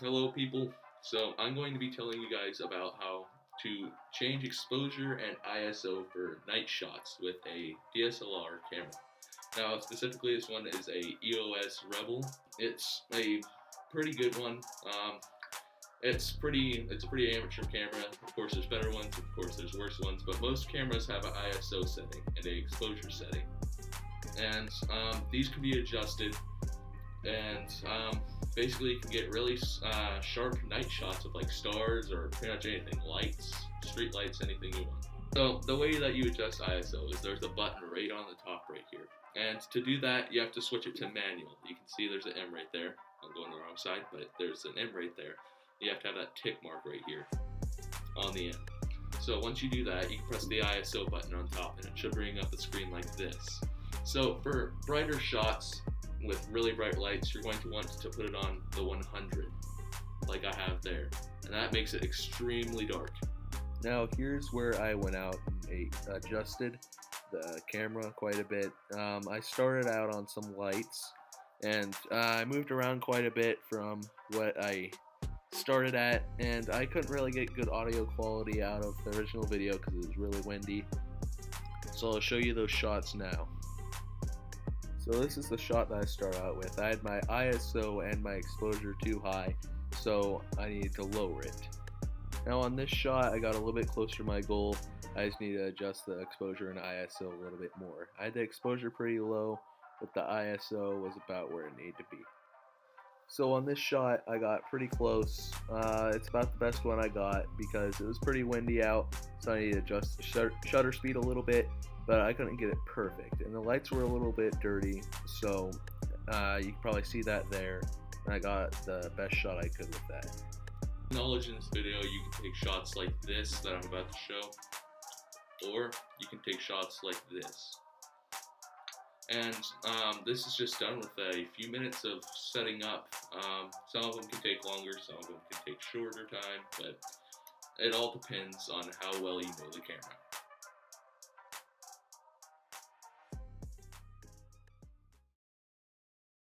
Hello people. So I'm going to be telling you guys about how to change exposure and ISO for night shots with a DSLR camera. Now specifically this one is a EOS Rebel. It's a pretty good one. It's a pretty amateur camera. Of course there's better ones, of course there's worse ones, but most cameras have an ISO setting and a exposure setting. And these can be adjusted and basically you can get really sharp night shots of like stars or pretty much anything, lights, street lights, anything you want. So the way that you adjust ISO is there's a button right on the top right here, and to do that you have to switch it to manual. You can see there's an M right there. I'm going the wrong side, but there's an M right there. You have to have that tick mark right here on the end. So once you do that, you can press the ISO button on top and it should bring up a screen like this. So for brighter shots with really bright lights, you're going to want to put it on the 100 like I have there, and that makes it extremely dark. Now here's where I went out and adjusted the camera quite a bit. I started out on some lights and I moved around quite a bit from what I started at, and I couldn't really get good audio quality out of the original video because it was really windy. So I'll show you those shots now. So this is the shot that I start out with. I had my ISO and my exposure too high, so I needed to lower it. Now on this shot, I got a little bit closer to my goal. I just need to adjust the exposure and ISO a little bit more. I had the exposure pretty low, but the ISO was about where it needed to be. So on this shot, I got pretty close. It's about the best one I got because it was pretty windy out, so I needed to adjust the shutter speed a little bit, but I couldn't get it perfect. And the lights were a little bit dirty, so you can probably see that there. And I got the best shot I could with that. Knowledge in this video, you can take shots like this that I'm about to show, or you can take shots like this. And this is just done with a few minutes of setting up. Some of them can take longer, some of them can take shorter time, but it all depends on how well you know the camera.